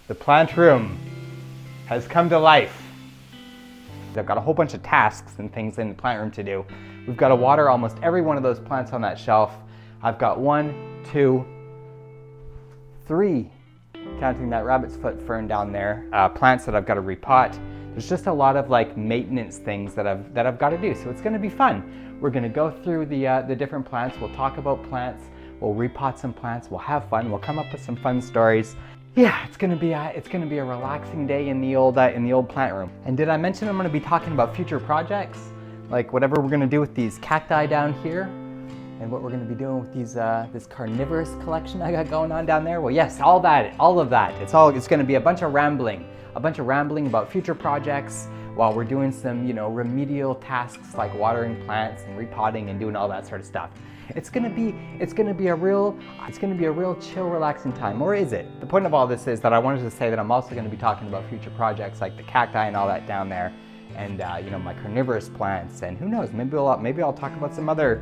The plant room has come to life. I've got a whole bunch of tasks and things in the plant room to do. We've got to water almost every one of those plants on that shelf. I've got 1, 2, 3, counting that rabbit's foot fern down there, plants that I've got to repot. There's just a lot of like maintenance things that I've got to do, so it's going to be fun. We're going to go through the different plants. We'll talk about plants. We'll repot some plants. We'll have fun. We'll come up with some fun stories. Yeah, it's gonna be a relaxing day in the old plant room. And did I mention I'm gonna be talking about future projects, like whatever we're gonna do with these cacti down here, and what we're gonna be doing with these this carnivorous collection I got going on down there? Well, yes, all of that. It's gonna be a bunch of rambling about future projects while we're doing some remedial tasks like watering plants and repotting and doing all that sort of stuff. It's gonna be a real chill, relaxing time. Or is it? The point of all this is that I wanted to say that I'm also gonna be talking about future projects like the cacti and all that down there, and my carnivorous plants, and who knows, maybe I'll talk about some other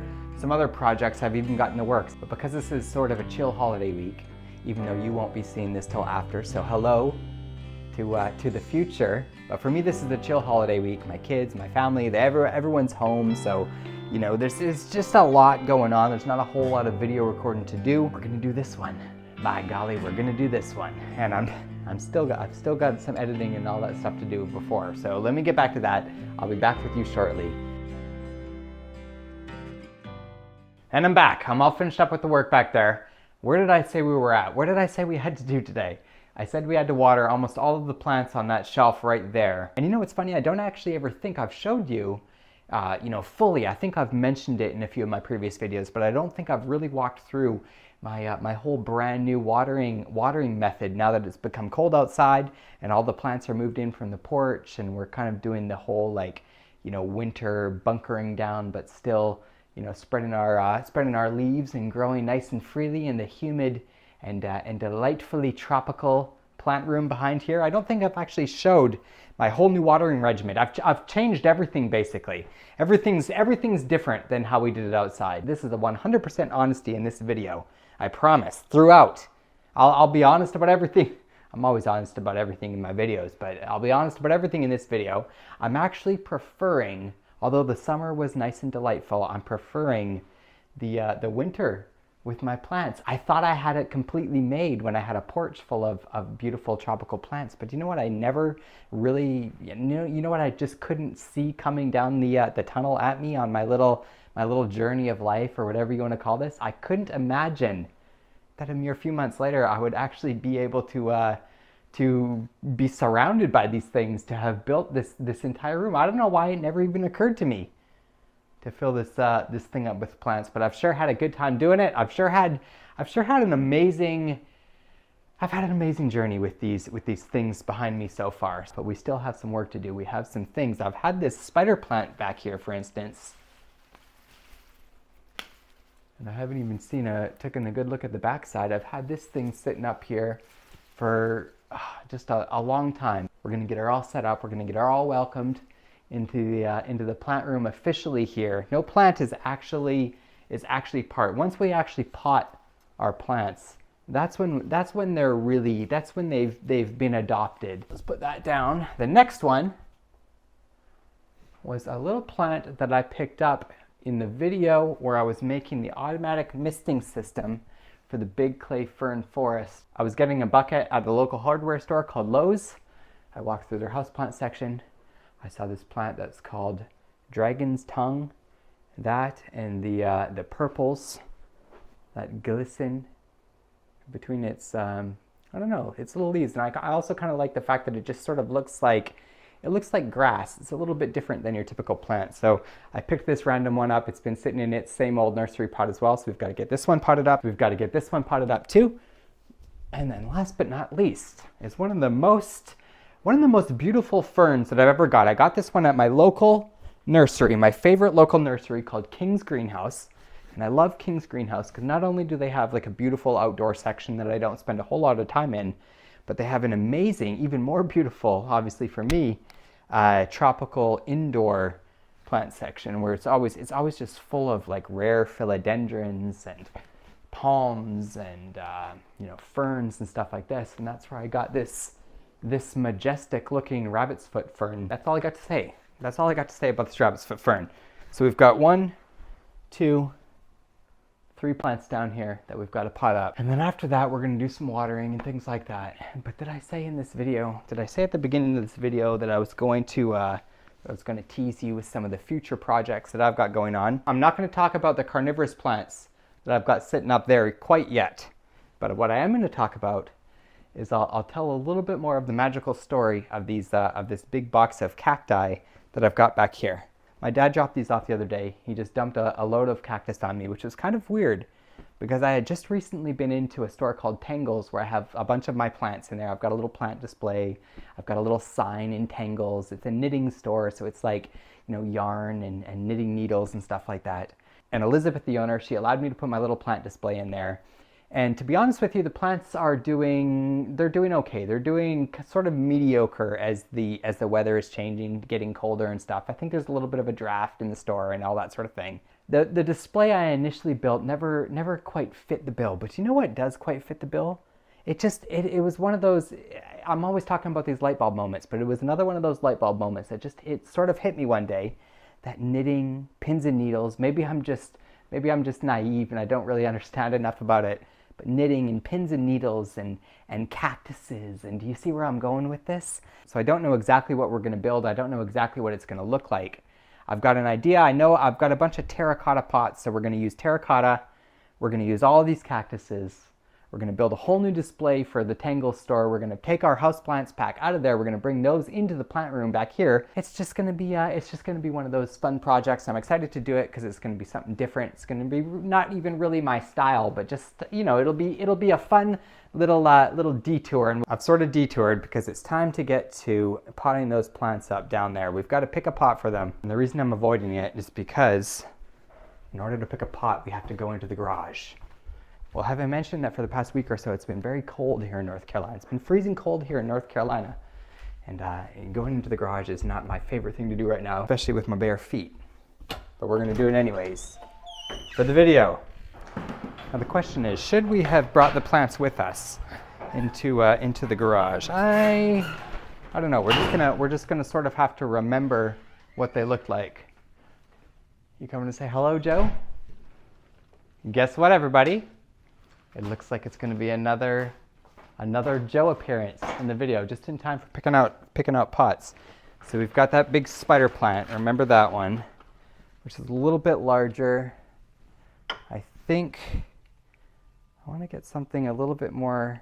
projects I've even got in the works. But because this is sort of a chill holiday week, even though you won't be seeing this till after, so hello to the future. But for me, this is a chill holiday week. My kids, my family, everyone's home, so there's just a lot going on. There's not a whole lot of video recording to do. We're gonna do this one. By golly, we're gonna do this one. And I've still got some editing and all that stuff to do before. So let me get back to that. I'll be back with you shortly. And I'm back. I'm all finished up with the work back there. Where did I say we were at? What did I say we had to do today? I said we had to water almost all of the plants on that shelf right there. And it's funny, I don't actually ever think I've showed you fully. I think I've mentioned it in a few of my previous videos, but I don't think I've really walked through my whole brand new watering method now that it's become cold outside and all the plants are moved in from the porch, and we're kind of doing the whole winter bunkering down, but still spreading our leaves and growing nice and freely in the humid and delightfully tropical plant room behind here. I don't think I've actually showed my whole new watering regimen. I've changed everything basically. Everything's different than how we did it outside. This is a 100% honesty in this video. I promise, throughout. I'll be honest about everything. I'm always honest about everything in my videos, but I'll be honest about everything in this video. I'm actually preferring, although the summer was nice and delightful, I'm preferring the winter with my plants. I thought I had it completely made when I had a porch full of beautiful tropical plants, but you know what? I never really, what I just couldn't see coming down the tunnel at me on my little journey of life, or whatever you want to call this. I couldn't imagine that a mere few months later I would actually be able to be surrounded by these things, to have built this entire room. I don't know why it never even occurred to me to fill this thing up with plants, but I've sure had a good time doing it. I've had an amazing journey with these things behind me so far, but we still have some work to do. We have some things. I've had this spider plant back here, for instance, and I haven't even taken a good look at the backside. I've had this thing sitting up here for just a long time. We're gonna get her all set up. We're gonna get her all welcomed into the plant room officially here. No plant is actually part. Once we actually pot our plants, that's when they've been adopted. Let's put that down. The next one was a little plant that I picked up in the video where I was making the automatic misting system for the big clay fern forest. I was getting a bucket at the local hardware store called Lowe's. I walked through their houseplant section. I saw this plant that's called Dragon's Tongue. That and the purples that glisten between its its little leaves. And I also kind of like the fact that it just sort of looks like grass. It's a little bit different than your typical plant. So I picked this random one up. It's been sitting in its same old nursery pot as well. So we've got to get this one potted up. We've got to get this one potted up too. And then last but not least is one of the most beautiful ferns that I've ever got. I got this one at my local nursery, my favorite local nursery called King's Greenhouse. And I love King's Greenhouse because not only do they have like a beautiful outdoor section that I don't spend a whole lot of time in, but they have an amazing, even more beautiful, obviously for me, tropical indoor plant section where it's always just full of like rare philodendrons and palms and you know, ferns and stuff like this. And that's where I got this majestic looking rabbit's foot fern. That's all I got to say. That's all I got to say about this rabbit's foot fern. So we've got 1, 2, 3 plants down here that we've got to pot up. And then after that, we're going to do some watering and things like that. But did I say in this video, did I say at the beginning of this video that I was going to tease you with some of the future projects that I've got going on? I'm not going to talk about the carnivorous plants that I've got sitting up there quite yet. But what I am going to talk about is I'll tell a little bit more of the magical story of this big box of cacti that I've got back here. My dad dropped these off the other day. He just dumped a load of cactus on me, which was kind of weird because I had just recently been into a store called Tangles where I have a bunch of my plants in there. I've got a little plant display. I've got a little sign in Tangles. It's a knitting store, so it's like, you know, yarn and knitting needles and stuff like that. And Elizabeth, the owner, she allowed me to put my little plant display in there. And to be honest with you, the plants they're doing okay. They're doing sort of mediocre as the weather is changing, getting colder and stuff. I think there's a little bit of a draft in the store and all that sort of thing. The display I initially built never quite fit the bill, but you know what does quite fit the bill? It was one of those, I'm always talking about these light bulb moments, but it was another one of those light bulb moments that it sort of hit me one day, that knitting, pins and needles, maybe I'm just naive and I don't really understand enough about it. But knitting and pins and needles and cactuses, and do you see where I'm going with this? So I don't know exactly what we're going to build. I don't know exactly what it's going to look like. I've got an idea. I know I've got a bunch of terracotta pots, so we're going to use terracotta. We're going to use all of these cactuses. We're going to build a whole new display for the Tangles store. We're going to take our houseplants pack out of there. We're going to bring those into the plant room back here. It's just going to be one of those fun projects. I'm excited to do it because it's going to be something different. It's going to be not even really my style, but just, you know, it'll be a fun little detour. And I've sort of detoured because it's time to get to potting those plants up down there. We've got to pick a pot for them. And the reason I'm avoiding it is because in order to pick a pot, we have to go into the garage. Well, have I mentioned that for the past week or so, it's been very cold here in North Carolina. It's been freezing cold here in North Carolina. And going into the garage is not my favorite thing to do right now, especially with my bare feet. But we're going to do it anyways for the video. Now the question is, should we have brought the plants with us into the garage? I don't know. We're just gonna sort of have to remember what they looked like. You coming to say hello, Joe? Guess what, everybody? It looks like it's going to be another Joe appearance in the video, just in time for picking out pots. So we've got that big spider plant. Remember that one, which is a little bit larger. I think I want to get something a little bit more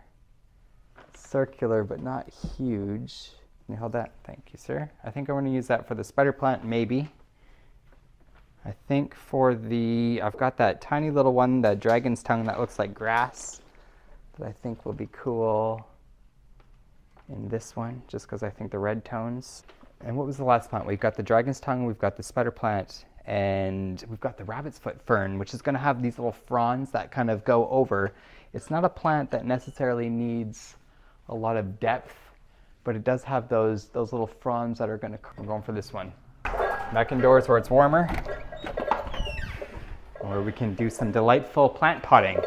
circular, but not huge. Can you hold that? Thank you, sir. I think I want to use that for the spider plant, maybe. I think I've got that tiny little one, the dragon's tongue that looks like grass, that I think will be cool in this one, just because I think the red tones. And what was the last plant? We've got the dragon's tongue, we've got the spider plant, and we've got the rabbit's foot fern, which is going to have these little fronds that kind of go over. It's not a plant that necessarily needs a lot of depth, but it does have those little fronds that are going to, we're going for this one. Back indoors where it's warmer, where we can do some delightful plant potting,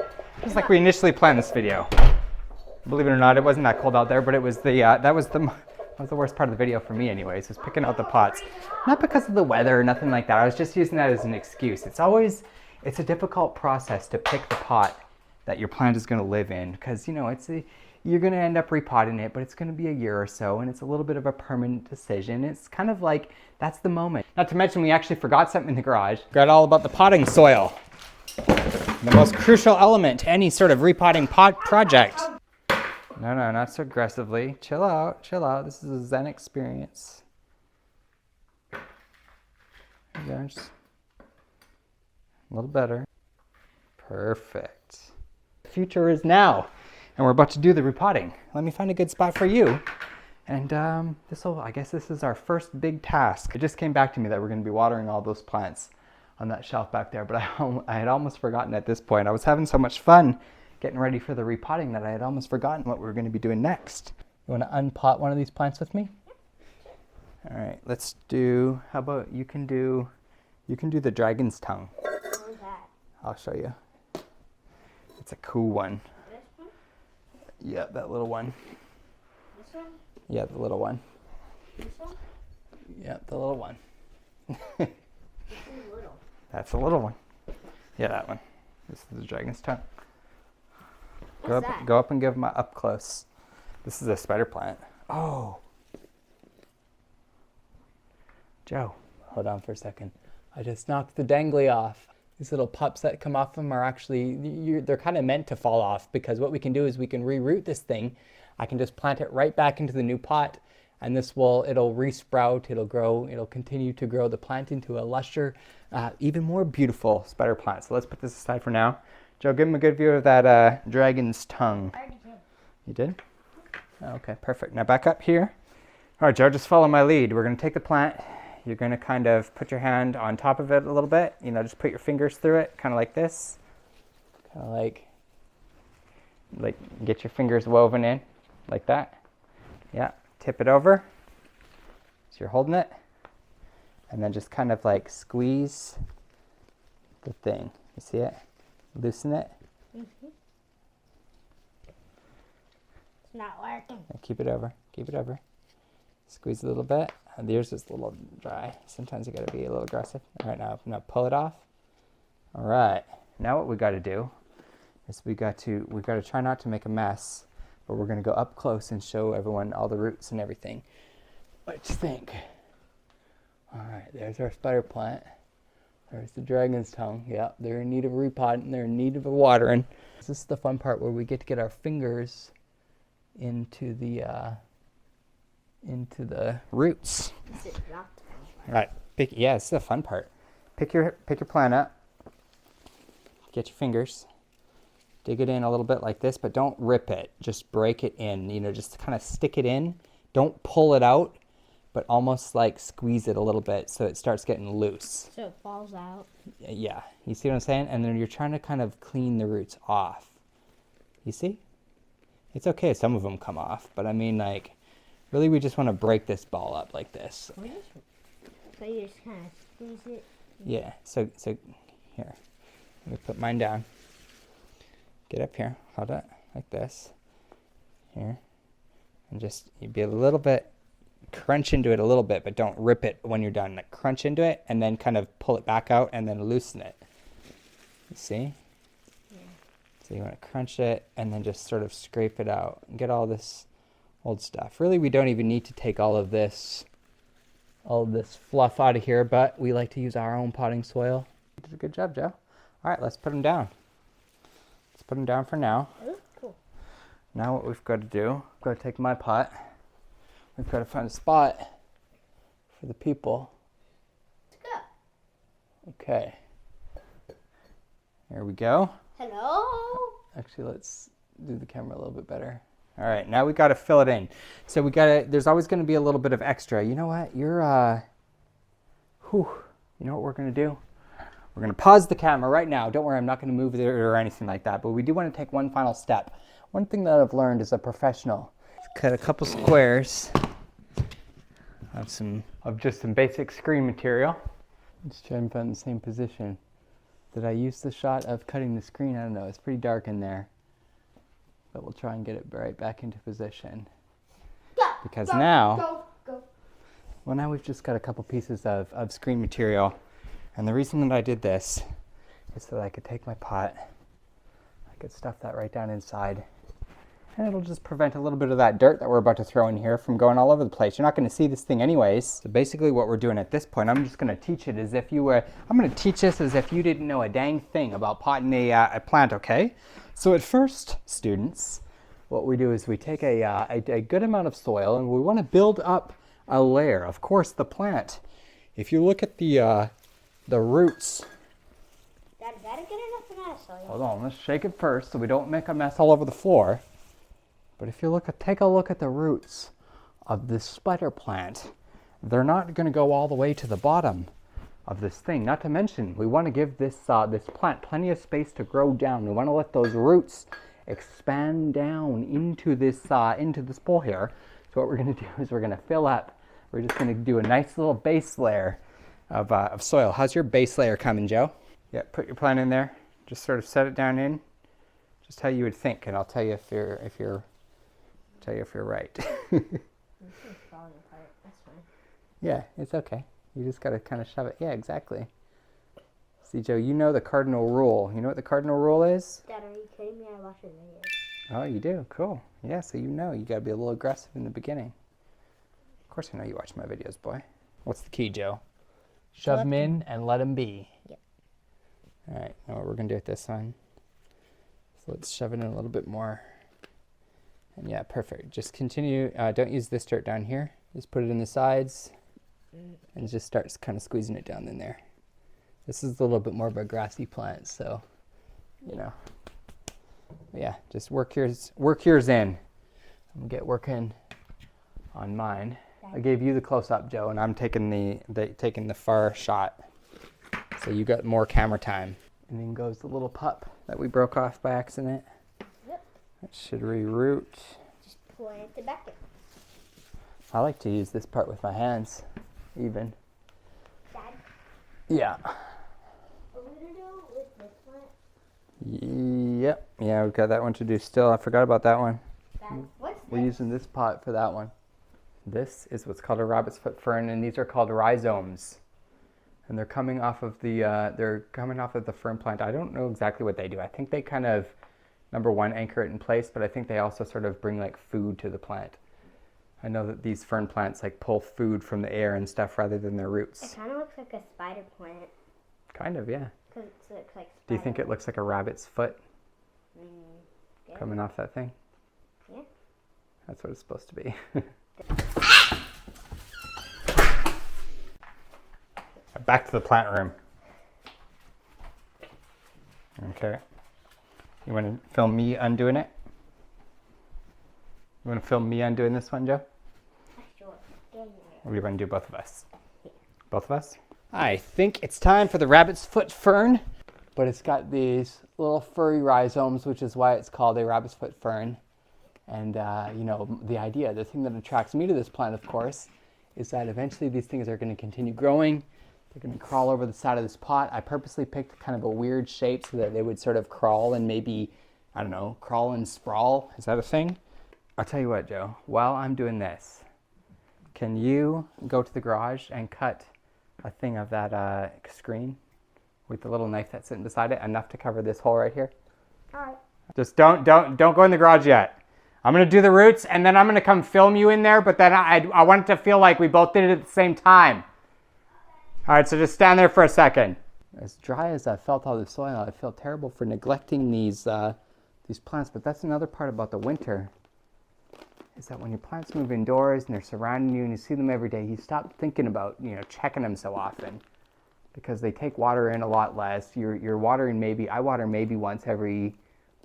just like we initially planned this video. Believe it or not, it wasn't that cold out there, but it was that was the worst part of the video for me anyways, was picking out the pots. Not because of the weather or nothing like that. I was just using that as an excuse. It's a difficult process to pick the pot that your plant is going to live in, because, you know, you're going to end up repotting it, but it's going to be a year or so, and it's a little bit of a permanent decision. It's kind of like, that's the moment. Not to mention, we actually forgot something in the garage. Forgot all about the potting soil. The most crucial element to any sort of repotting pot project. No, not so aggressively. Chill out. This is a Zen experience. There you go, just a little better. Perfect. The future is now. And we're about to do the repotting. Let me find a good spot for you. And I guess this is our first big task. It just came back to me that we're going to be watering all those plants on that shelf back there, but I had almost forgotten at this point. I was having so much fun getting ready for the repotting that I had almost forgotten what we were going to be doing next. You want to unpot one of these plants with me? All right, let's do, how about you can do the dragon's tongue. What is that? I'll show you. It's a cool one. This one? Yeah, that little one. This one? Yeah, the little one. This one? Yeah, the little one. This is little. That's the little one. Yeah, that one. This is the dragon's tongue. What's that? Go up and give them a up close. This is a spider plant. Oh. Joe, hold on for a second. I just knocked the dangly off. These little pups that come off them are actually, they're kind of meant to fall off, because what we can do is we can reroot this thing. I can just plant it right back into the new pot, and it'll resprout, it'll grow, it'll continue to grow the plant into a lusher, even more beautiful spider plant. So let's put this aside for now. Joe, give him a good view of that dragon's tongue. I already did. You did? Okay, perfect. Now back up here. All right, Joe, just follow my lead. We're going to take the plant. You're going to kind of put your hand on top of it a little bit. You know, just put your fingers through it, kind of like this. Kind of like get your fingers woven in, like that. Yeah, tip it over. So you're holding it. And then just kind of like squeeze the thing. You see it? Loosen it. Mm-hmm. It's not working. And keep it over. Keep it over. Squeeze a little bit. And yours is a little dry. Sometimes you got to be a little aggressive. All right, now pull it off. All right. Now what we got to do is we got to try not to make a mess, but we're going to go up close and show everyone all the roots and everything. What do you think? All right, there's our spider plant. There's the dragon's tongue. Yeah, they're in need of repotting. They're in need of a watering. This is the fun part where we get to get our fingers into the roots. This is not the fun part. All right, yeah, it's the fun part. Pick your plant up. Get your fingers. Dig it in a little bit like this, but don't rip it. Just break it in. You know, just kind of stick it in. Don't pull it out, but almost like squeeze it a little bit so it starts getting loose. So it falls out. Yeah, you see what I'm saying? And then you're trying to kind of clean the roots off. You see? It's okay if some of them come off, but I mean, like, really we just want to break this ball up like this. So you just kind of squeeze it. Yeah, so here. Let me put mine down. Get up here, hold it like this. Here. And just, you be a little bit, crunch into it a little bit, but don't rip it when you're done. Like, crunch into it and then kind of pull it back out and then loosen it. You see? Yeah. So you want to crunch it and then just sort of scrape it out and get all this old stuff. Really, we don't even need to take all of this fluff out of here, but we like to use our own potting soil. You did a good job, Joe. All right, let's put them down. Let's put them down for now. Ooh, cool. Now what we've got to do, I've got to take my pot. We've got to find a spot for the people. Let's go. Okay. Here we go. Hello? Actually, let's do the camera a little bit better. All right, now we got to fill it in. So we got to, there's always going to be a little bit of extra. You know what? You know what we're going to do? We're going to pause the camera right now. Don't worry, I'm not going to move it or anything like that, but we do want to take one final step. One thing that I've learned as a professional, cut a couple squares of just some basic screen material. Just try and find the same position. Did I use the shot of cutting the screen? I don't know, it's pretty dark in there. But we'll try and get it right back into position. Because now we've just got a couple pieces of screen material. And the reason that I did this is so that I could take my pot, I could stuff that right down inside, and it'll just prevent a little bit of that dirt that we're about to throw in here from going all over the place. You're not going to see this thing anyways. So basically what we're doing at this point, I'm just going to teach it as if you were, I'm going to teach this as if you didn't know a dang thing about potting a plant, okay? So at first, students, what we do is we take a good amount of soil and we want to build up a layer. Of course, the plant, if you look at the roots. Dad, gotta get enough mess. Hold on, let's shake it first so we don't make a mess all over the floor. But if you take a look at the roots of this spider plant, they're not going to go all the way to the bottom of this thing. Not to mention, we want to give this plant plenty of space to grow down. We want to let those roots expand down into this bowl here. So what we're going to do is we're going to fill up. We're just going to do a nice little base layer of soil. How's your base layer coming, Joe? Yeah, put your plant in there. Just sort of set it down in. Just how you would think, and I'll tell you if you're right. This is falling apart. That's fine. Yeah, it's okay. You just gotta kind of shove it. Yeah, exactly. See, Joe, you know the cardinal rule. You know what the cardinal rule is? Dad, are you kidding me? I watch his videos. Oh, you do? Cool. Yeah, so you know you gotta be a little aggressive in the beginning. Of course I know you watch my videos, boy. What's the key, Joe? Shove them in and let them be. Yep. All right, now what we're gonna do with this one. So let's shove it in a little bit more. And yeah, perfect. Just continue. Don't use this dirt down here. Just put it in the sides and just start kind of squeezing it down in there. This is a little bit more of a grassy plant, so, you know. But yeah, just work yours in. I'm gonna get working on mine. I gave you the close-up, Joe, and I'm taking the far shot. So you got more camera time. And then goes the little pup that we broke off by accident. Yep. That should reroot. Just plant it back in. I like to use this part with my hands, even. Dad, Yeah. what are we gonna do with this plant? Yep. Yeah, we've got that one to do still. I forgot about that one. Dad, what's We're this? using this pot for that one. This is what's called a rabbit's foot fern, and these are called rhizomes. And they're coming off of the fern plant. I don't know exactly what they do. I think they kind of, number one, anchor it in place, but I think they also sort of bring like food to the plant. I know that these fern plants like pull food from the air and stuff rather than their It roots. kind of looks like a spider plant. Kind of, yeah. Because it looks like spider. Do you think it looks like a rabbit's foot Yeah. coming off that thing? Yeah. That's what it's supposed to be. Back to the plant room. Okay. You want to film me undoing it? You want to film me undoing this one, Joe? Sure. Get in Or do you want to do both of us? Both of us? I think it's time for the rabbit's foot fern, but it's got these little furry rhizomes, which is why it's called a rabbit's foot fern. And, you know, the thing that attracts me to this plant, of course, is that eventually these things are going to continue growing. They're going to crawl over the side of this pot. I purposely picked kind of a weird shape so that they would sort of crawl and maybe, I don't know, crawl and sprawl. Is that a thing? I'll tell you what, Joe, while I'm doing this, can you go to the garage and cut a thing of that screen with the little knife that's sitting beside it, enough to cover this hole right here? All right. Just don't go in the garage yet. I'm going to do the roots, and then I'm going to come film you in there, but then I want it to feel like we both did it at the same time. All right, so just stand there for a second. As dry as I felt all the soil, I feel terrible for neglecting these plants, but that's another part about the winter, is that when your plants move indoors and they're surrounding you and you see them every day, you stop thinking about, you know, checking them so often because they take water in a lot less. You're watering I water maybe once every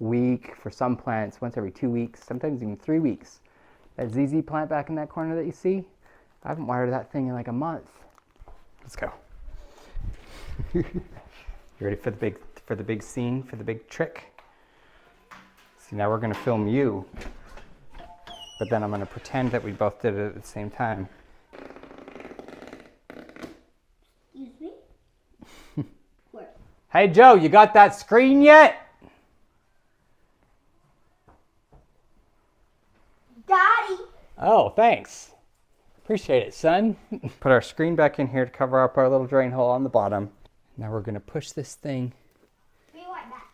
week for some plants, once every 2 weeks, sometimes even 3 weeks. That ZZ plant back in that corner that you see, I haven't watered that thing in like a month. Let's go. You ready for the big scene, for the big trick? See, now we're going to film you, but then I'm going to pretend that we both did it at the same time. Excuse me? Where? Hey Joe, you got that screen yet? Daddy! Oh, thanks. Appreciate it, son. Put our screen back in here to cover up our little drain hole on the bottom. Now we're going to push this thing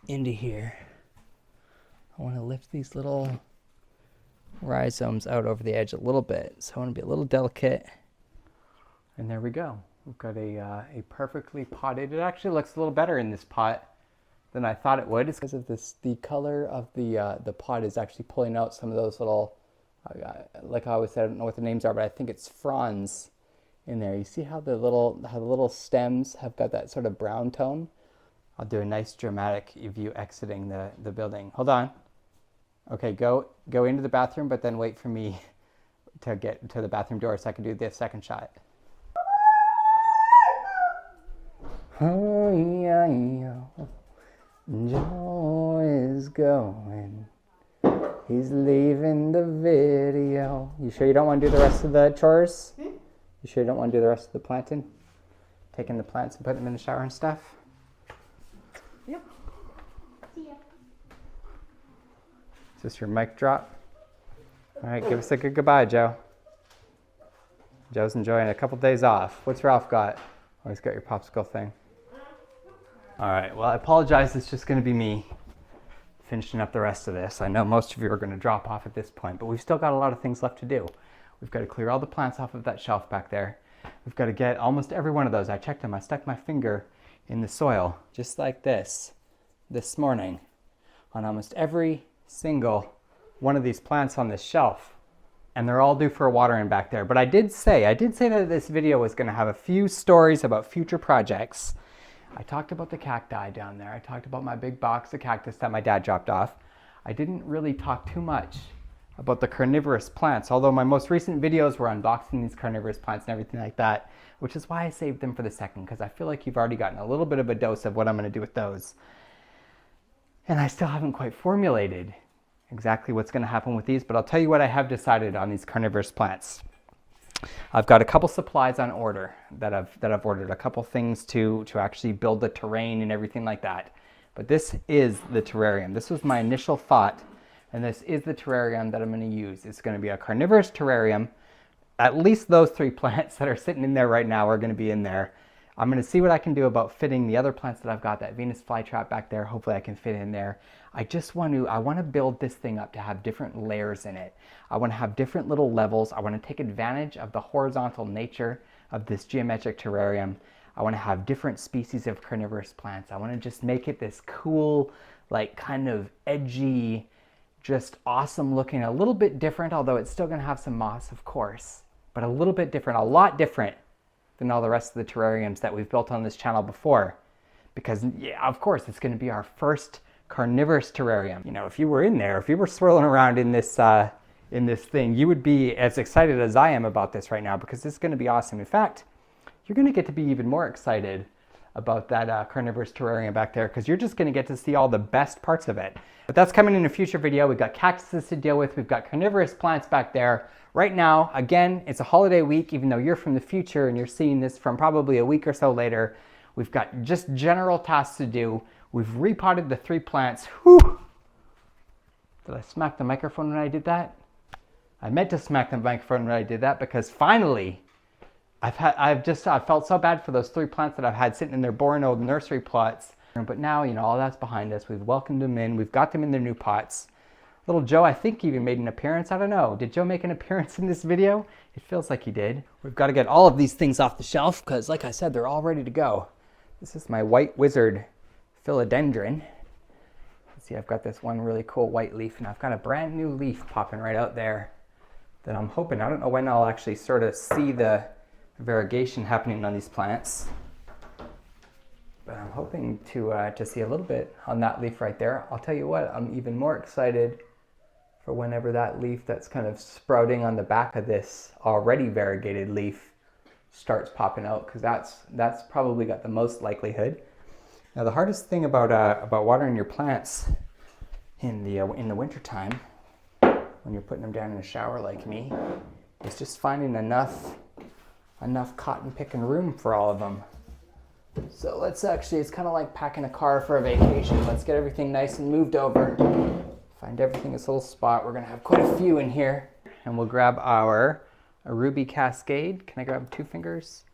into here. I want to lift these little rhizomes out over the edge a little bit. So I want to be a little delicate. And there we go. We've got a perfectly potted. It actually looks a little better in this pot than I thought it would. It's because of this. The color of the pot is actually pulling out some of those little, like I always said, I don't know what the names are, but I think it's fronds in there. You see how the little stems have got that sort of brown tone? I'll do a nice dramatic view exiting the building. Hold on. Okay, go into the bathroom, but then wait for me to get to the bathroom door so I can do the second shot. Oh yeah, yeah. Joe is going. He's leaving the video. You sure you don't want to do the rest of the chores? You sure you don't want to do the rest of the planting? Taking the plants and putting them in the shower and stuff? Yep. See ya. Is this your mic drop? All right, give us a good goodbye, Joe. Joe's enjoying a couple days off. What's Ralph got? Oh, he's got your popsicle thing. All right, well, I apologize. It's just going to be me finishing up the rest of this. I know most of you are going to drop off at this point, but we've still got a lot of things left to do. We've got to clear all the plants off of that shelf back there. We've got to get almost every one of those. I checked them. I stuck my finger in the soil, just like this morning, on almost every single one of these plants on this shelf. And they're all due for a watering back there. But I did say that this video was going to have a few stories about future projects. I talked about the cacti down there. I talked about my big box of cactus that my dad dropped off. I didn't really talk too much about the carnivorous plants, although my most recent videos were unboxing these carnivorous plants and everything like that, which is why I saved them for the second, because I feel like you've already gotten a little bit of a dose of what I'm going to do with those. And I still haven't quite formulated exactly what's going to happen with these, but I'll tell you what I have decided on these carnivorous plants. I've got a couple supplies on order that I've ordered, a couple things to actually build the terrain and everything like that. But this is the terrarium. This was my initial thought, and this is the terrarium that I'm going to use. It's going to be a carnivorous terrarium. At least those 3 plants that are sitting in there right now are going to be in there. I'm going to see what I can do about fitting the other plants that I've got, that Venus flytrap back there. Hopefully I can fit in there. I want to build this thing up to have different layers in it. I want to have different little levels. I want to take advantage of the horizontal nature of this geometric terrarium. I want to have different species of carnivorous plants. I want to just make it this cool, like kind of edgy, just awesome looking, a little bit different, although it's still going to have some moss, of course, but a little bit different, a lot different than all the rest of the terrariums that we've built on this channel before. Because, yeah, of course, it's going to be our first carnivorous terrarium. You know, if you were in there, if you were swirling around in this thing, you would be as excited as I am about this right now, because this is going to be awesome. In fact, you're going to get to be even more excited about that carnivorous terrarium back there, because you're just going to get to see all the best parts of it. But that's coming in a future video. We've got cactuses to deal with. We've got carnivorous plants back there. Right now, again, it's a holiday week, even though you're from the future and you're seeing this from probably a week or so later. We've got just general tasks to do. We've repotted the 3 plants. Whew! Did I smack the microphone when I did that? I meant to smack the microphone when I did that, because finally, I felt so bad for those 3 plants that I've had sitting in their boring old nursery plots. But now, you know, all that's behind us. We've welcomed them in. We've got them in their new pots. Little Joe, I think, even made an appearance. I don't know. Did Joe make an appearance in this video? It feels like he did. We've got to get all of these things off the shelf because, like I said, they're all ready to go. This is my white wizard philodendron. See, I've got this one really cool white leaf, and I've got a brand new leaf popping right out there that I'm hoping, I don't know when I'll actually sort of see the variegation happening on these plants. But I'm hoping to see a little bit on that leaf right there. I'll tell you what, I'm even more excited for whenever that leaf that's kind of sprouting on the back of this already variegated leaf starts popping out, because that's probably got the most likelihood. Now the hardest thing about watering your plants in the winter time, when you're putting them down in a shower like me, is just finding enough cotton picking room for all of them. So it's kind of like packing a car for a vacation. Let's get everything nice and moved over. Find everything in this little spot. We're gonna have quite a few in here. And we'll grab our Ruby Cascade. Can I grab 2 fingers?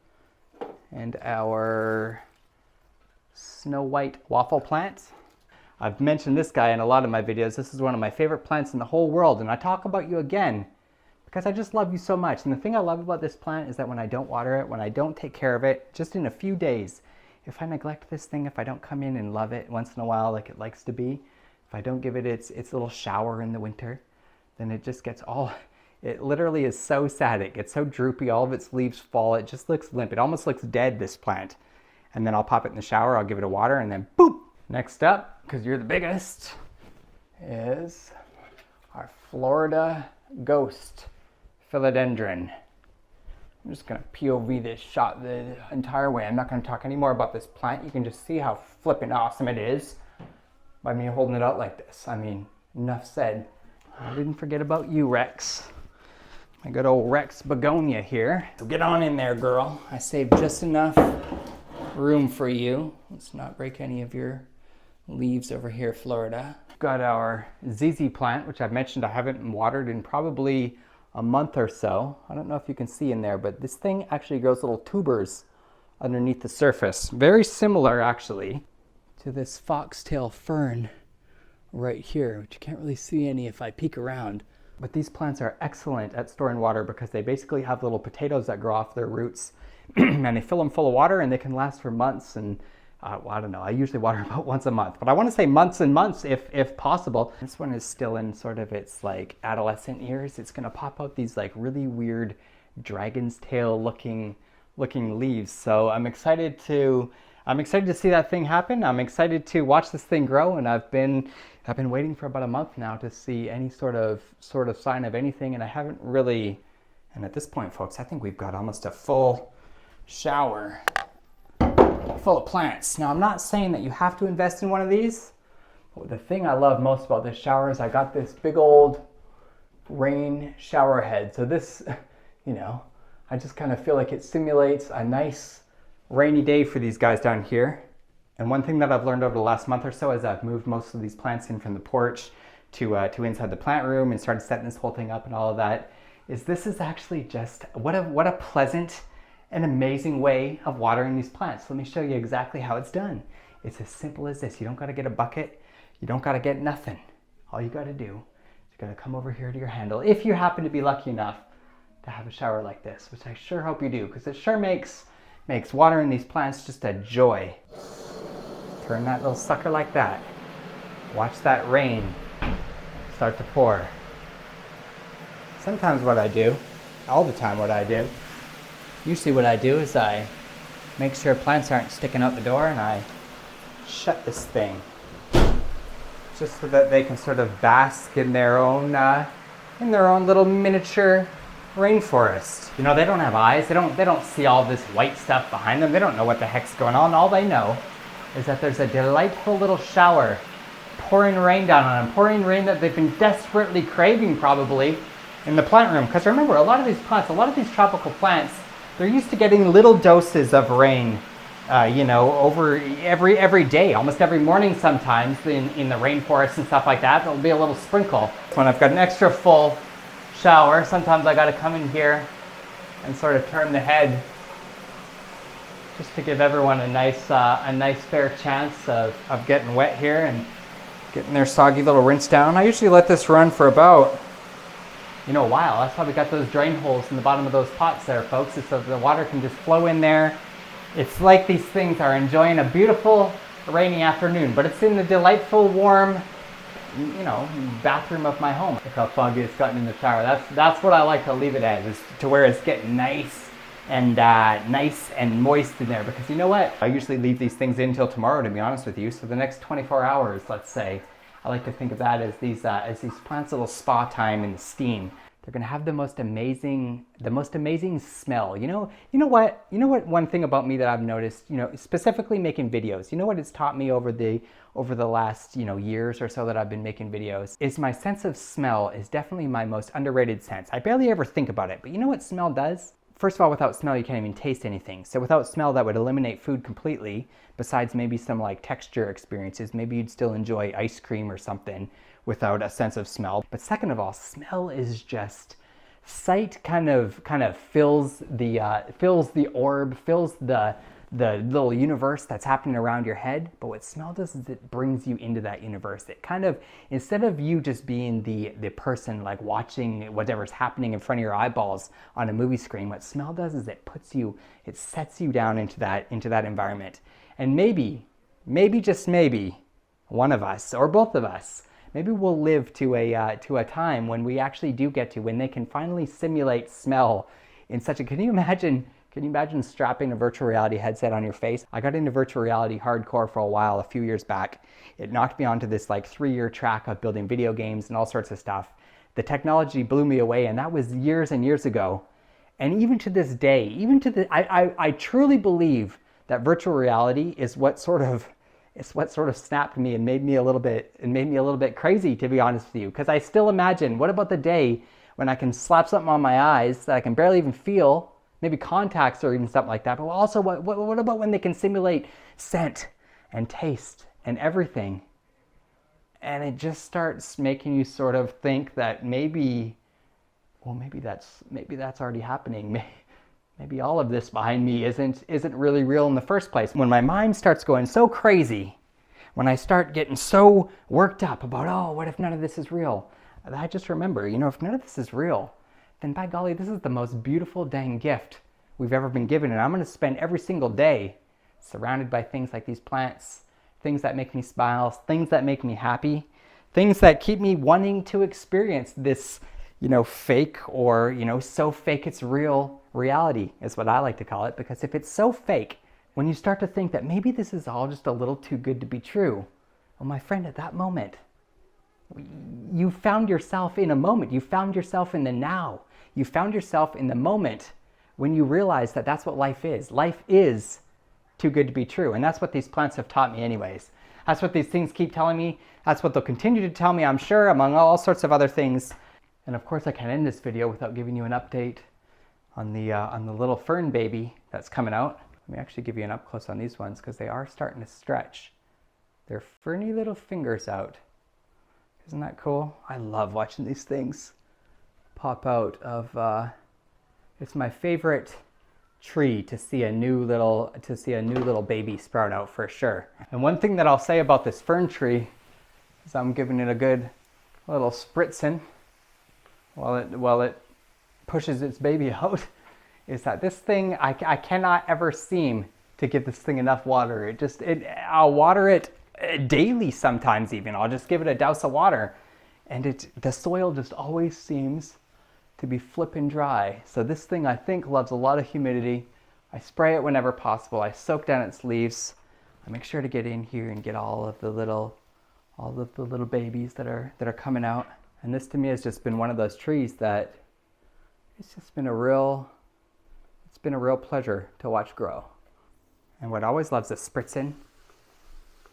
And our Snow White Waffle Plant. I've mentioned this guy in a lot of my videos. This is one of my favorite plants in the whole world. And I talk about you again because I just love you so much. And the thing I love about this plant is that when I don't water it, when I don't take care of it, just in a few days, if I neglect this thing, if I don't come in and love it once in a while like it likes to be, if I don't give it its little shower in the winter, then it just gets it literally is so sad. It gets so droopy, all of its leaves fall, it just looks limp. It almost looks dead, this plant. And then I'll pop it in the shower, I'll give it a water, and then boop! Next up, because you're the biggest, is our Florida Ghost Philodendron. I'm just gonna POV this shot the entire way. I'm not gonna talk any more about this plant. You can just see how flippin' awesome it is by me holding it out like this. I mean, enough said. I didn't forget about you, Rex. My good old Rex begonia here. So get on in there, girl. I saved just enough room for you. Let's not break any of your leaves over here, Florida. got our ZZ plant, which I've mentioned I haven't watered in probably a month or so. I don't know if you can see in there, but this thing actually grows little tubers underneath the surface. Very similar actually to this foxtail fern right here, which you can't really see any if I peek around. But these plants are excellent at storing water because they basically have little potatoes that grow off their roots and they fill them full of water and they can last for months. And well, I don't know, I usually water about once a month, but I want to say months and months if possible. This one is still in sort of its like adolescent years. It's gonna pop out these like really weird dragon's tail looking leaves. So I'm excited to see that thing happen. I'm excited to watch this thing grow, and I've been waiting for about a month now to see any sort of sign of anything, and I haven't really. And at this point, folks, I think we've got almost a full shower full of plants. Now, I'm not saying that you have to invest in one of these, but the thing I love most about this shower is I got this big old rain shower head. So this, I just kind of feel like it simulates a nice rainy day for these guys down here. And one thing that I've learned over the last month or so as I've moved most of these plants in from the porch to inside the plant room and started setting this whole thing up and all of that, is this is actually just what a pleasant and amazing way of watering these plants. Let me show you exactly how it's done. It's as simple as this. You don't got to get a bucket. You don't got to get nothing. All you got to do is you got to come over here to your handle, if you happen to be lucky enough to have a shower like this, which I sure hope you do, because it sure makes watering these plants just a joy. Turn that little sucker like that. Watch that rain start to pour. Sometimes what I do, all the time what I do, usually what I do is I make sure plants aren't sticking out the door and I shut this thing just so that they can sort of bask in their own little miniature rainforest. They don't have eyes. They don't see all this white stuff behind them. They don't know what the heck's going on. All they know is that there's a delightful little shower pouring rain down on them, pouring rain that they've been desperately craving probably in the plant room. Because remember, a lot of these tropical plants, they're used to getting little doses of rain, over every day, almost every morning sometimes in the rainforest and stuff like that. There'll be a little sprinkle. When I've got an extra full shower, sometimes I got to come in here and sort of turn the head just to give everyone a nice fair chance of getting wet here and getting their soggy little rinse down. I usually let this run for about a while. That's why we got those drain holes in the bottom of those pots there, folks, so the water can just flow in there. It's like these things are enjoying a beautiful rainy afternoon, but it's in the delightful warm bathroom of my home. Look how foggy it's gotten in the shower. That's what I like to leave it as, is to where it's getting nice and moist in there, because you know what? I usually leave these things in till tomorrow, to be honest with you. So the next 24 hours, let's say, I like to think of that as these plants' little spa time in the steam. They're gonna have the most amazing smell. You know what? One thing about me that I've noticed, specifically making videos. You know what it's taught me over the last years or so that I've been making videos, is my sense of smell is definitely my most underrated sense. I barely ever think about it, but you know what smell does? First of all, without smell, you can't even taste anything. So without smell, that would eliminate food completely, besides maybe some like texture experiences. Maybe you'd still enjoy ice cream or something without a sense of smell. But second of all, smell is just, sight kind of fills the orb, fills the little universe that's happening around your head. But what smell does is it brings you into that universe. It kind of, instead of you just being the person like watching whatever's happening in front of your eyeballs on a movie screen, what smell does is it sets you down into that environment. And maybe just maybe, one of us or both of us, maybe we'll live to a time when we actually do get to, when they can finally simulate smell in such a, can you imagine strapping a virtual reality headset on your face? I got into virtual reality hardcore for a while, a few years back. It knocked me onto this like 3-year track of building video games and all sorts of stuff. The technology blew me away, and that was years and years ago. And even to this day, I truly believe that virtual reality is what sort of snapped me and made me a little bit crazy, to be honest with you. Because I still imagine, what about the day when I can slap something on my eyes that I can barely even feel, maybe contacts or even something like that. But also, what about when they can simulate scent and taste and everything? And it just starts making you sort of think that maybe that's already happening. Maybe all of this behind me isn't really real in the first place. When my mind starts going so crazy, when I start getting so worked up about, oh, what if none of this is real? I just remember, if none of this is real, then by golly, this is the most beautiful dang gift we've ever been given. And I'm going to spend every single day surrounded by things like these plants, things that make me smile, things that make me happy, things that keep me wanting to experience this, fake or, so fake it's real reality is what I like to call it. Because if it's so fake, when you start to think that maybe this is all just a little too good to be true, well, my friend, at that moment, you found yourself in a moment. You found yourself in the now. You found yourself in the moment when you realize that that's what life is. Life is too good to be true. And that's what these plants have taught me anyways. That's what these things keep telling me. That's what they'll continue to tell me, I'm sure, among all sorts of other things. And of course, I can't end this video without giving you an update on the little fern baby that's coming out. Let me actually give you an up close on these ones because they are starting to stretch their ferny little fingers out. Isn't that cool? I love watching these things pop out of, it's my favorite tree to see a new little baby sprout out for sure. And one thing that I'll say about this fern tree is I'm giving it a good little spritzing while it pushes its baby out, is that this thing, I cannot ever seem to give this thing enough water. I'll water it daily sometimes even. I'll just give it a douse of water and the soil just always seems to be flipping dry. So this thing, I think, loves a lot of humidity. I spray it whenever possible. I soak down its leaves. I make sure to get in here and get all of the little babies that are coming out. And this to me has just been one of those trees that it's been a real pleasure to watch grow. And what always loves a spritzing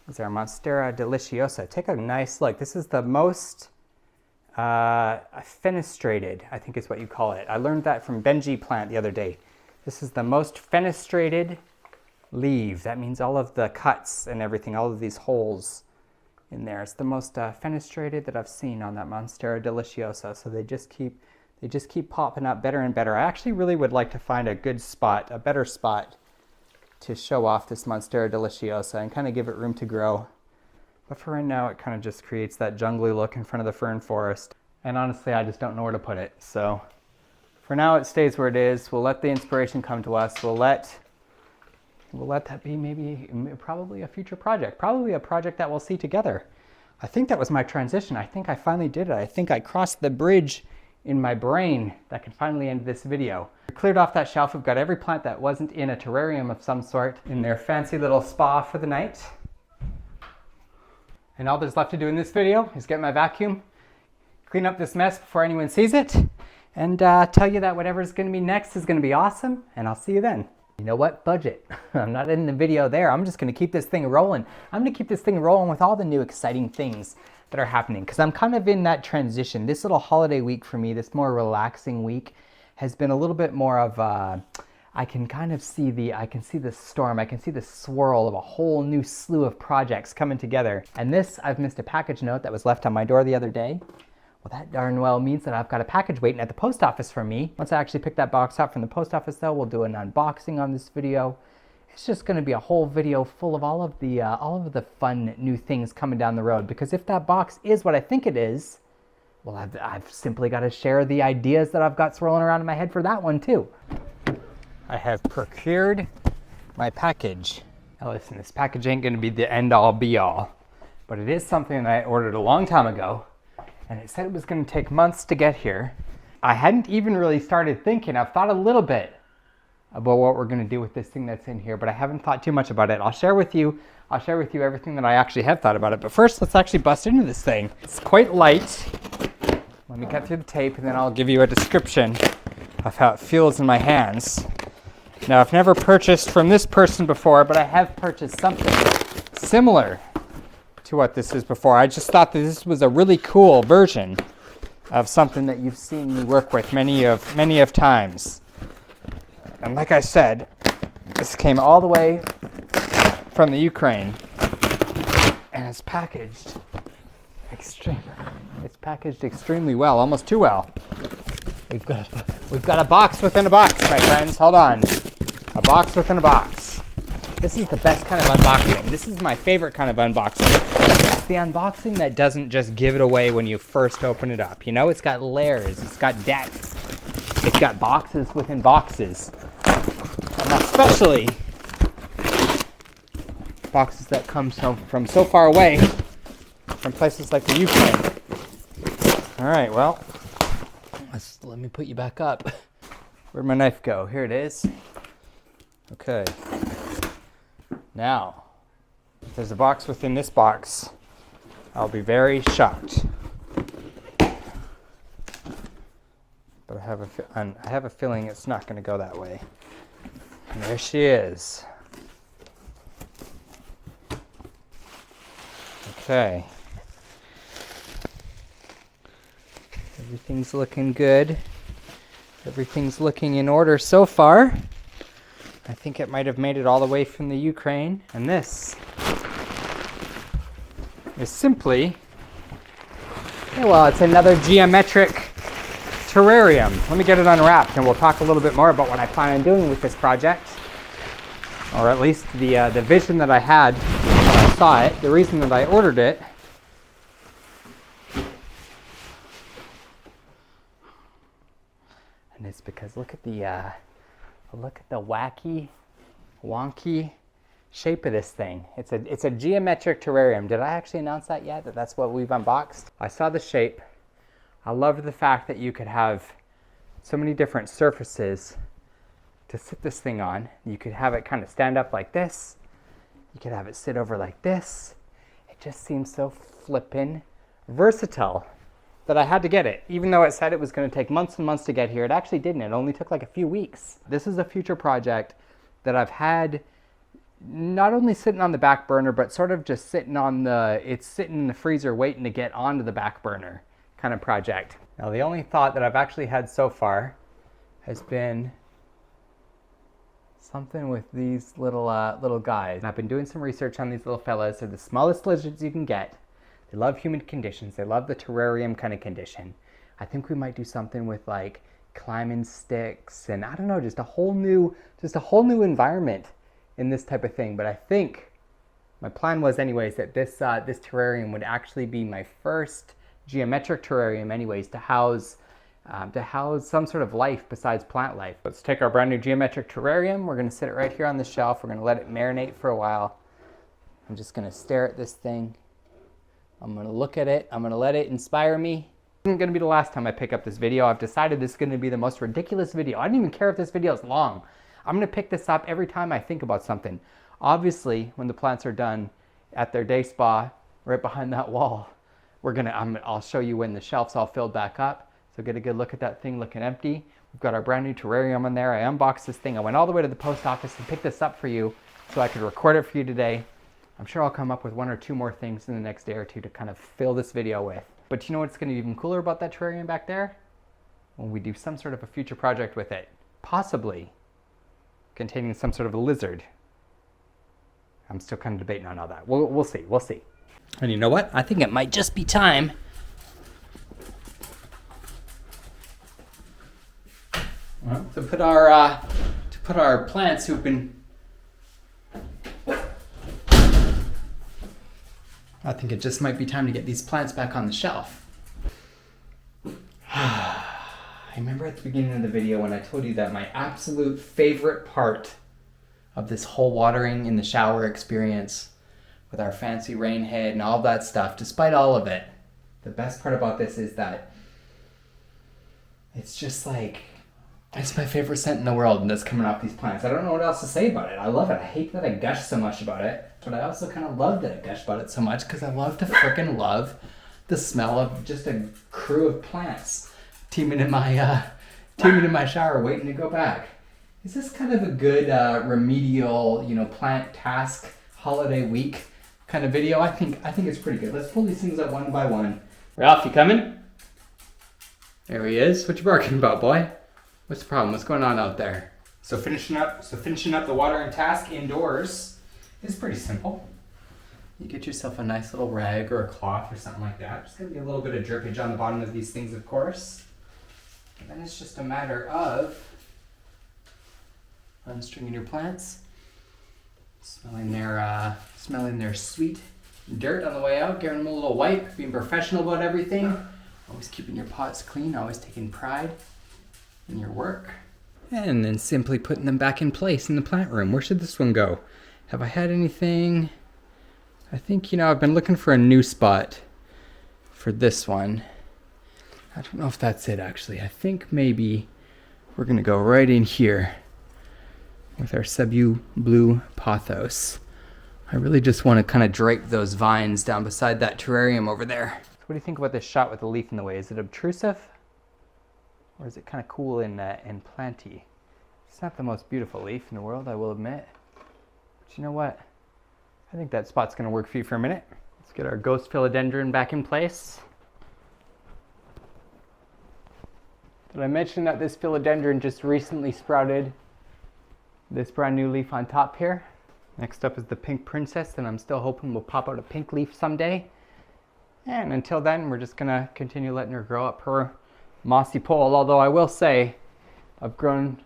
is our Monstera deliciosa. Take a nice look. This is the most fenestrated, I think is what you call it. I learned that from Benji plant the other day. This is the most fenestrated leaf. That means all of the cuts and everything, all of these holes in there. It's the most fenestrated that I've seen on that Monstera deliciosa. So they just keep popping up better and better. I actually really would like to find a good spot, a better spot to show off this Monstera deliciosa and kind of give it room to grow. But for right now, it kind of just creates that jungly look in front of the fern forest. And honestly, I just don't know where to put it. So for now, it stays where it is. We'll let the inspiration come to us. We'll let that be probably a future project, probably a project that we'll see together. I think that was my transition. I think I finally did it. I think I crossed the bridge in my brain that can finally end this video. We cleared off that shelf. We've got every plant that wasn't in a terrarium of some sort in their fancy little spa for the night. And all there's left to do in this video is get my vacuum, clean up this mess before anyone sees it, and tell you that whatever's going to be next is going to be awesome, and I'll see you then. You know what? Budget. I'm not in the video there. I'm just going to keep this thing rolling. I'm going to keep this thing rolling with all the new exciting things that are happening because I'm kind of in that transition. This little holiday week for me, this more relaxing week, has been a little bit more of I can see the storm, I can see the swirl of a whole new slew of projects coming together. And this, I've missed a package note that was left on my door the other day. Well, that darn well means that I've got a package waiting at the post office for me. Once I actually pick that box up from the post office though, we'll do an unboxing on this video. It's just going to be a whole video full of all of the fun new things coming down the road. Because if that box is what I think it is, well, I've simply got to share the ideas that I've got swirling around in my head for that one too. I have procured my package. Now listen, this package ain't going to be the end all be all, but it is something that I ordered a long time ago, and it said it was going to take months to get here. I hadn't even really started thinking. I've thought a little bit about what we're going to do with this thing that's in here, but I haven't thought too much about it. I'll share with you everything that I actually have thought about it. But first, let's actually bust into this thing. It's quite light. Let me cut through the tape and then I'll give you a description of how it feels in my hands. Now, I've never purchased from this person before, but I have purchased something similar to what this is before. I just thought that this was a really cool version of something that you've seen me work with many of times. And like I said, this came all the way from the Ukraine, and it's packaged It's packaged extremely well, almost too well. We've got a box within a box, my friends. Hold on. A box within a box. This is the best kind of unboxing. This is my favorite kind of unboxing. It's the unboxing that doesn't just give it away when you first open it up. You know, it's got layers, it's got depth. It's got boxes within boxes. And especially boxes that come from so far away, from places like the Ukraine. All right, well, let me put you back up. Where'd my knife go? Here it is. Okay. Now, if there's a box within this box, I'll be very shocked. But I have a feeling it's not going to go that way. And there she is. Okay. Everything's looking good. Everything's looking in order so far. I think it might have made it all the way from the Ukraine. And this is simply, well, it's another geometric terrarium. Let me get it unwrapped and we'll talk a little bit more about what I plan on doing with this project. Or at least the vision that I had when I saw it, the reason that I ordered it. And it's because look at the wacky, wonky shape of this thing. It's a geometric terrarium. Did I actually announce that yet? That's what we've unboxed? I saw the shape. I loved the fact that you could have so many different surfaces to sit this thing on. You could have it kind of stand up like this. You could have it sit over like this. It just seems so flippin' versatile that I had to get it. Even though it said it was going to take months and months to get here, it actually didn't. It only took like a few weeks. This is a future project that I've had not only sitting on the back burner, but sort of just sitting in the freezer waiting to get onto the back burner kind of project. Now the only thought that I've actually had so far has been something with these little guys. And I've been doing some research on these little fellas. They're the smallest lizards you can get. They love humid conditions. They love the terrarium kind of condition. I think we might do something with like climbing sticks and I don't know, just a whole new environment in this type of thing. But I think my plan was anyways that this terrarium would actually be my first geometric terrarium anyways to house some sort of life besides plant life. Let's take our brand new geometric terrarium. We're gonna sit it right here on the shelf. We're gonna let it marinate for a while. I'm just gonna stare at this thing. I'm gonna look at it. I'm gonna let it inspire me. This isn't gonna be the last time I pick up this video. I've decided this is gonna be the most ridiculous video. I don't even care if this video is long. I'm gonna pick this up every time I think about something. Obviously, when the plants are done at their day spa, right behind that wall, I'll show you when the shelf's all filled back up. So get a good look at that thing looking empty. We've got our brand new terrarium in there. I unboxed this thing. I went all the way to the post office and picked this up for you so I could record it for you today. I'm sure I'll come up with one or two more things in the next day or two to kind of fill this video with. But you know what's going to be even cooler about that terrarium back there? When we do some sort of a future project with it. Possibly containing some sort of a lizard. I'm still kind of debating on all that. We'll see. We'll see. And you know what? I think it might just be time to put our plants who've been. I think it just might be time to get these plants back on the shelf. I remember at the beginning of the video when I told you that my absolute favorite part of this whole watering in the shower experience with our fancy rain head and all that stuff, despite all of it, the best part about this is that it's just like, it's my favorite scent in the world and that's coming off these plants. I don't know what else to say about it. I love it. I hate that I gush so much about it, but I also kind of love that I gush about it so much because I love to freaking love the smell of just a crew of plants teaming in my shower waiting to go back. Is this kind of a good remedial, plant task holiday week kind of video? I think it's pretty good. Let's pull these things up one by one. Ralph, you coming? There he is. What you barking about, boy? What's the problem? What's going on out there? So finishing up the watering task indoors is pretty simple. You get yourself a nice little rag or a cloth or something like that. There's gonna be a little bit of drippage on the bottom of these things, of course. And then it's just a matter of unstringing your plants, smelling their sweet dirt on the way out, giving them a little wipe, being professional about everything, always keeping your pots clean, always taking pride in your work. And then simply putting them back in place in the plant room. Where should this one go? Have I had anything? I think, I've been looking for a new spot for this one. I don't know if that's it, actually. I think maybe we're going to go right in here with our Cebu blue pothos. I really just want to kind of drape those vines down beside that terrarium over there. So what do you think about this shot with the leaf in the way? Is it obtrusive? Or is it kind of cool and planty? It's not the most beautiful leaf in the world, I will admit. But you know what? I think that spot's going to work for you for a minute. Let's get our ghost philodendron back in place. Did I mention that this philodendron just recently sprouted this brand new leaf on top here? Next up is the pink princess, and I'm still hoping will pop out a pink leaf someday. And until then, we're just gonna continue letting her grow up her mossy pole. Although I will say, I've grown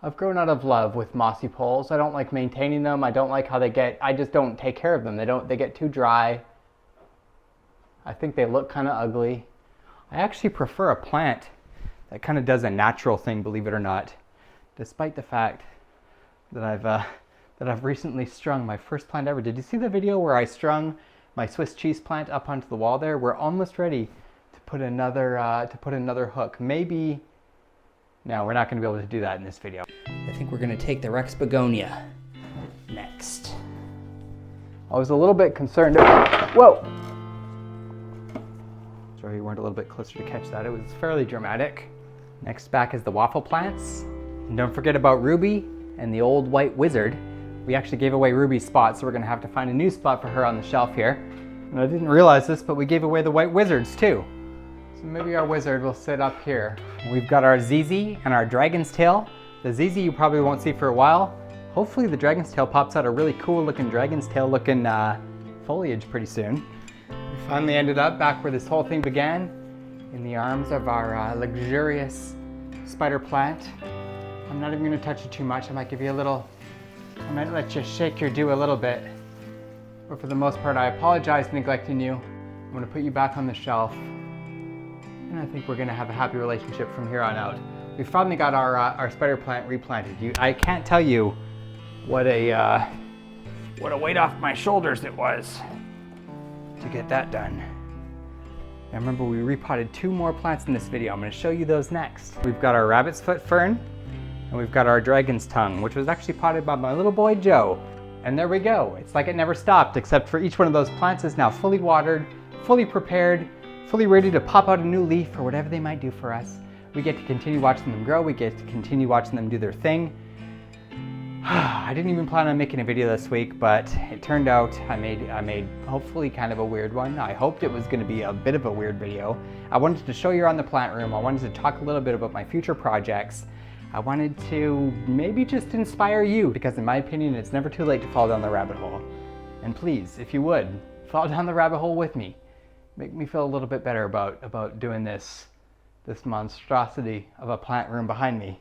out of love with mossy poles. I don't like maintaining them. I don't like how I just don't take care of them. They get too dry. I think they look kind of ugly. I actually prefer a plant that kind of does a natural thing, believe it or not. Despite the fact that I've recently strung my first plant ever. Did you see the video where I strung my Swiss cheese plant up onto the wall there? We're almost ready to put another hook. Maybe, no, we're not going to be able to do that in this video. I think we're going to take the Rex begonia next. I was a little bit concerned. Whoa! Sorry you weren't a little bit closer to catch that. It was fairly dramatic. Next back is the waffle plants. And don't forget about Ruby and the old white wizard. We actually gave away Ruby's spot, so we're gonna have to find a new spot for her on the shelf here. And I didn't realize this, but we gave away the white wizards too. So maybe our wizard will sit up here. We've got our ZZ and our dragon's tail. The ZZ you probably won't see for a while. Hopefully the dragon's tail pops out a really cool looking dragon's tail looking foliage pretty soon. We finally ended up back where this whole thing began, in the arms of our luxurious spider plant. I'm not even gonna touch it too much. I might give you a little, I might let you shake your dew a little bit. But for the most part, I apologize for neglecting you. I'm gonna put you back on the shelf. And I think we're gonna have a happy relationship from here on out. We finally got our spider plant replanted. I can't tell you what a weight off my shoulders it was to get that done. And remember, we repotted 2 more plants in this video. I'm gonna show you those next. We've got our rabbit's foot fern, and we've got our dragon's tongue, which was actually potted by my little boy Joe. And there we go. It's like it never stopped, except for each one of those plants is now fully watered, fully prepared, fully ready to pop out a new leaf or whatever they might do for us. We get to continue watching them grow. We get to continue watching them do their thing. I didn't even plan on making a video this week, but it turned out I made hopefully kind of a weird one. I hoped it was going to be a bit of a weird video. I wanted to show you around the plant room. I wanted to talk a little bit about my future projects. I wanted to maybe just inspire you, because in my opinion, it's never too late to fall down the rabbit hole. And please, if you would, fall down the rabbit hole with me. Make me feel a little bit better about doing this monstrosity of a plant room behind me.